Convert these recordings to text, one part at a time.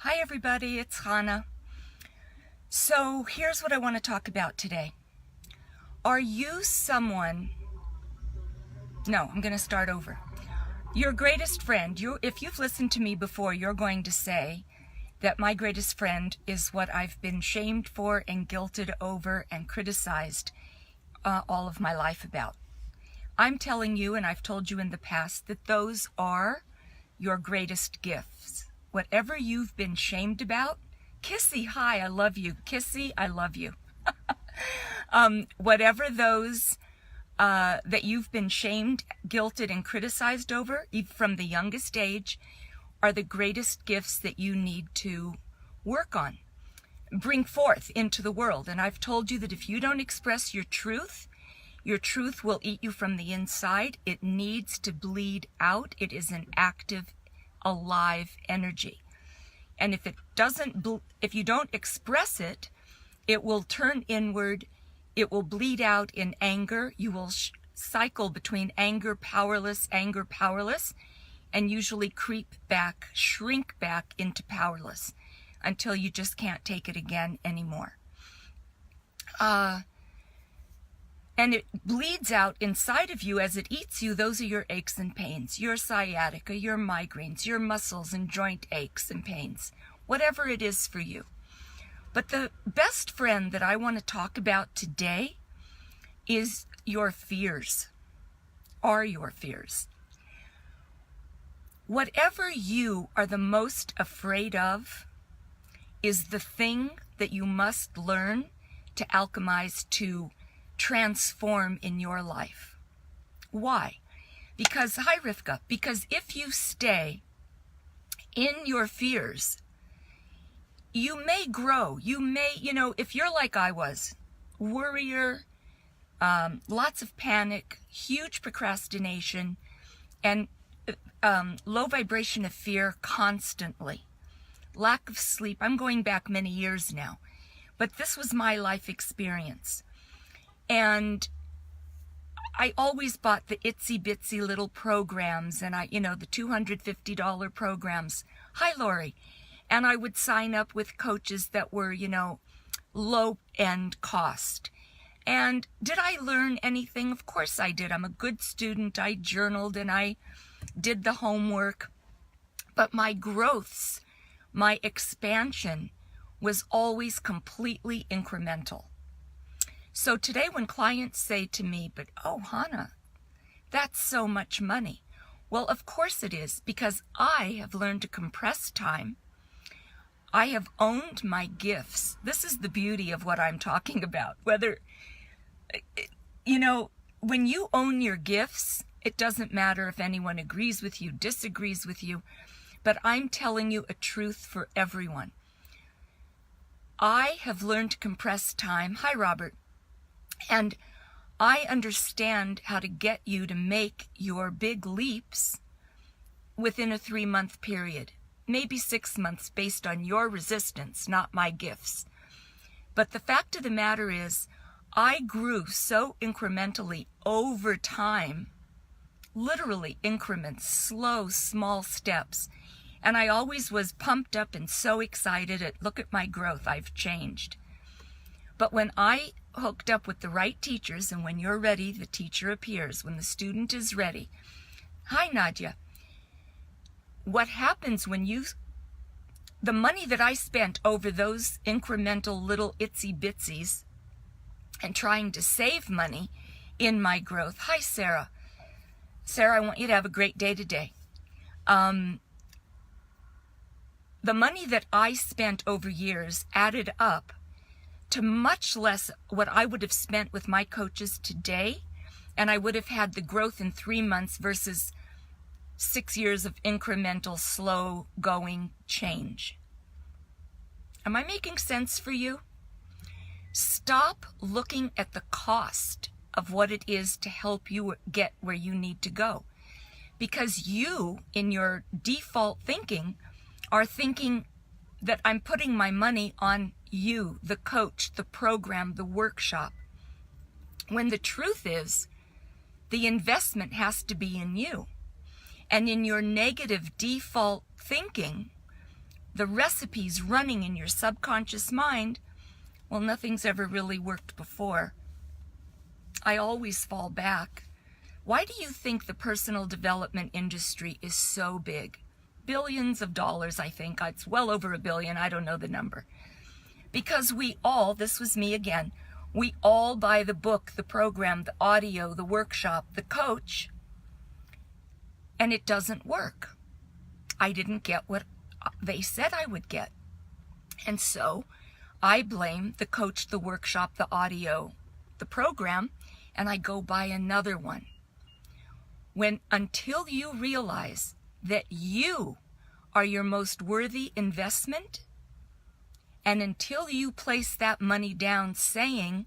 Hi everybody, it's Chana. So here's what I want to talk about today. Are you someone... No, I'm going to start over. Your greatest friend, if you've listened to me before, you're going to say that my greatest friend is what I've been shamed for and guilted over and criticized all of my life about. I'm telling you, and I've told you in the past, that those are your greatest gifts. Whatever you've been shamed about, Kissy, hi, I love you. Kissy, I love you. Whatever those that you've been shamed, guilted, and criticized over, even from the youngest age, are the greatest gifts that you need to work on, bring forth into the world. And I've told you that if you don't express your truth will eat you from the inside. It needs to bleed out. It is an active, alive energy. And if you don't express it, it will turn inward. It will bleed out in anger. You will cycle between anger, powerless, and usually shrink back into powerless until you just can't take it again anymore. And it bleeds out inside of you as it eats you. Those are your aches and pains, your sciatica, your migraines, your muscles and joint aches and pains, whatever it is for you. But the best friend that I want to talk about today is your fears, are your fears. Whatever you are the most afraid of is the thing that you must learn to alchemize, to transform in your life. Why? Because, hi Rivka, because if you stay in your fears, you may grow. You may, if you're like I was, worrier, lots of panic, huge procrastination, and low vibration of fear constantly, lack of sleep. I'm going back many years now, but this was my life experience. And I always bought the itsy bitsy little programs, and the $250 programs. Hi, Lori. And I would sign up with coaches that were, low end cost. And did I learn anything? Of course I did. I'm a good student. I journaled and I did the homework. But my growths, my expansion was always completely incremental. So today when clients say to me, but oh, Hannah, that's so much money. Well, of course it is, because I have learned to compress time. I have owned my gifts. This is the beauty of what I'm talking about. Whether, when you own your gifts, it doesn't matter if anyone agrees with you, disagrees with you, but I'm telling you a truth for everyone. I have learned to compress time. Hi, Robert. And I understand how to get you to make your big leaps within a 3-month period, maybe 6 months, based on your resistance, not my gifts. But the fact of the matter is, I grew so incrementally over time, literally increments, slow, small steps. And I always was pumped up and so excited at, look at my growth, I've changed. But when I hooked up with the right teachers, and when you're ready, the teacher appears. When the student is ready. Hi, Nadia. What happens when the money that I spent over those incremental little itsy bitsies and trying to save money in my growth. Hi, Sarah. Sarah, I want you to have a great day today. The money that I spent over years added up to much less what I would have spent with my coaches today, and I would have had the growth in 3 months versus 6 years of incremental, slow-going change. Am I making sense for you? Stop looking at the cost of what it is to help you get where you need to go. Because you, in your default thinking, are thinking that I'm putting my money on you, the coach, the program, the workshop. When the truth is, the investment has to be in you. And in your negative default thinking, the recipes running in your subconscious mind, well, nothing's ever really worked before. I always fall back. Why do you think the personal development industry is so big? Billions of dollars, I think. It's well over $1 billion. I don't know the number. Because we all, this was me again, we all buy the book, the program, the audio, the workshop, the coach, and it doesn't work. I didn't get what they said I would get. And so I blame the coach, the workshop, the audio, the program, and I go buy another one. Until you realize that you are your most worthy investment, and until you place that money down saying,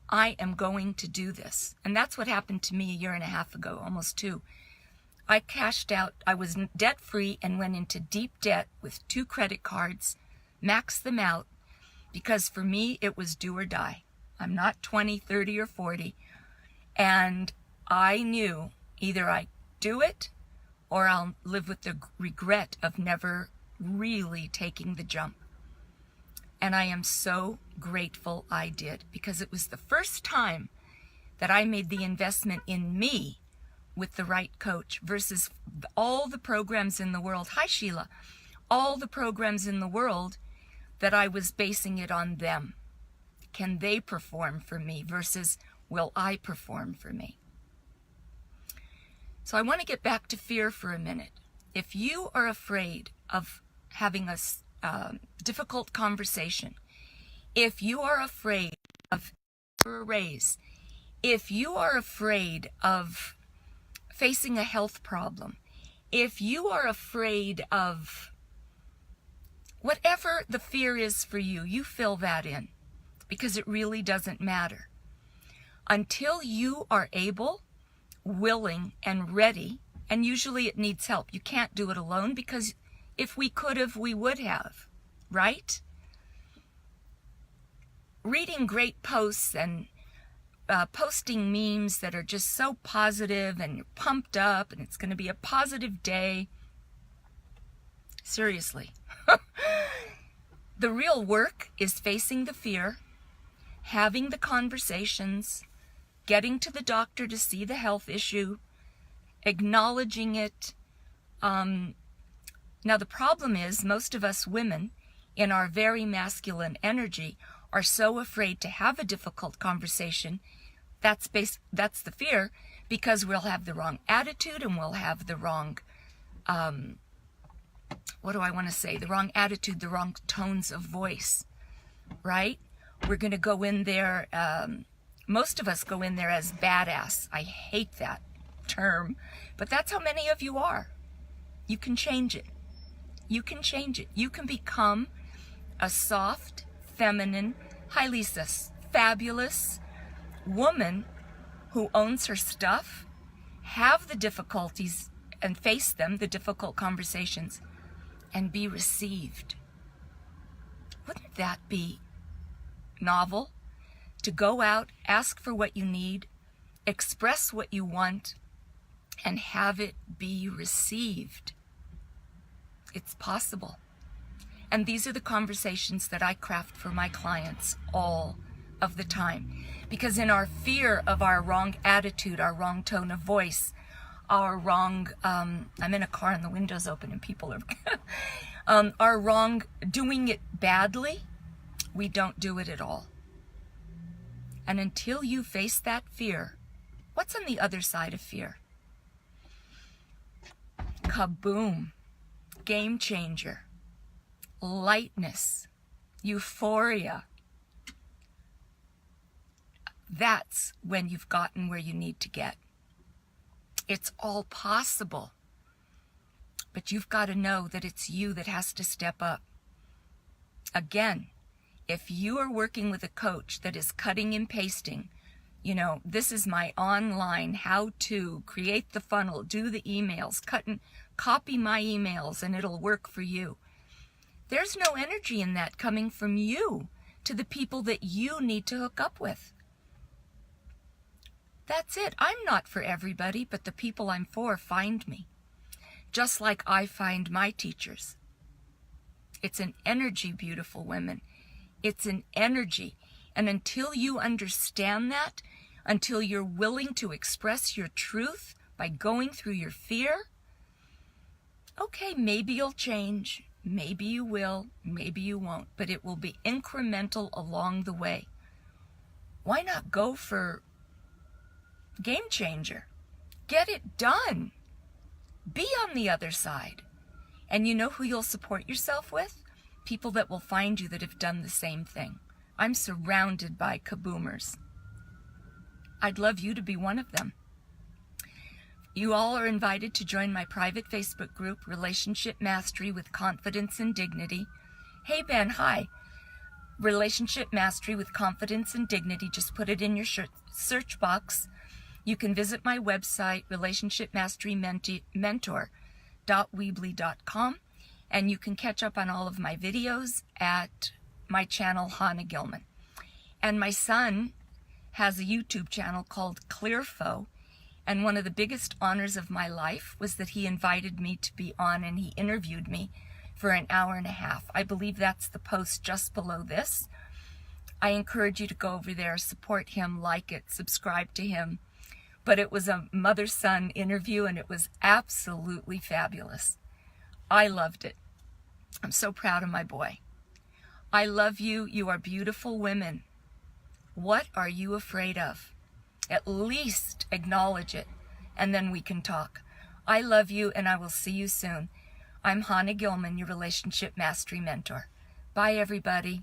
I am going to do this. And that's what happened to me 1.5 years ago, almost 2. I cashed out, I was debt-free and went into deep debt with 2 credit cards, maxed them out, because for me it was do or die. I'm not 20, 30, or 40. And I knew either I do it or I'll live with the regret of never really taking the jump. And I am so grateful I did, because it was the first time that I made the investment in me with the right coach versus all the programs in the world. Hi, Sheila. All the programs in the world that I was basing it on them. Can they perform for me versus will I perform for me? So I want to get back to fear for a minute. If you are afraid of having a difficult conversation, if you are afraid of a raise, if you are afraid of facing a health problem, if you are afraid of whatever the fear is for you, you fill that in, because it really doesn't matter. Until you are able, willing, and ready, and usually it needs help. You can't do it alone, because if we could have, we would have, right? Reading great posts and posting memes that are just so positive and you're pumped up and it's going to be a positive day. Seriously. The real work is facing the fear, having the conversations, getting to the doctor to see the health issue, acknowledging it. Now the problem is most of us women in our very masculine energy are so afraid to have a difficult conversation. That's the fear, because we'll have the wrong attitude and we'll have the wrong, what do I want to say? The wrong attitude, the wrong tones of voice, right? We're going to go in there, most of us go in there as badass. I hate that term, but that's how many of you are. You can change it. You can change it. You can become a soft, feminine, hi Lisa, fabulous woman who owns her stuff, have the difficulties and face them, the difficult conversations, and be received. Wouldn't that be novel? To go out, ask for what you need, express what you want, and have it be received. It's possible. And these are the conversations that I craft for my clients all of the time. Because in our fear of our wrong attitude, our wrong tone of voice, our wrong, I'm in a car and the window's open and people are, our wrong doing it badly, we don't do it at all. And until you face that fear, what's on the other side of fear? Kaboom. Game changer. Lightness. Euphoria. That's when you've gotten where you need to get. It's all possible. But you've got to know that it's you that has to step up. Again, if you are working with a coach that is cutting and pasting, you know, this is my online how to create the funnel, do the emails, cut and copy my emails, and it'll work for you. There's no energy in that coming from you to the people that you need to hook up with. That's it. I'm not for everybody, but the people I'm for find me. Just like I find my teachers. It's an energy, beautiful women. It's an energy. And until you understand that, until you're willing to express your truth by going through your fear, okay, maybe you'll change. Maybe you will. Maybe you won't. But it will be incremental along the way. Why not go for game changer? Get it done. Be on the other side. And you know who you'll support yourself with? People that will find you that have done the same thing. I'm surrounded by kaboomers. I'd love you to be one of them. You all are invited to join my private Facebook group, Relationship Mastery with Confidence and Dignity. Hey, Ben, hi. Relationship Mastery with Confidence and Dignity. Just put it in your search box. You can visit my website, relationshipmasterymentor.weebly.com, and you can catch up on all of my videos at my channel, Chana Gilman. And my son has a YouTube channel called Clearfo, and one of the biggest honors of my life was that he invited me to be on, and he interviewed me for an hour and a half. I believe that's the post just below this. I encourage you to go over there, support him, like it, subscribe to him. But it was a mother-son interview, and it was absolutely fabulous. I loved it. I'm so proud of my boy. I love you. You are beautiful women. What are you afraid of? At least acknowledge it, and then we can talk. I love you, and I will see you soon. I'm Chana Gilman, your Relationship Mastery Mentor. Bye, everybody.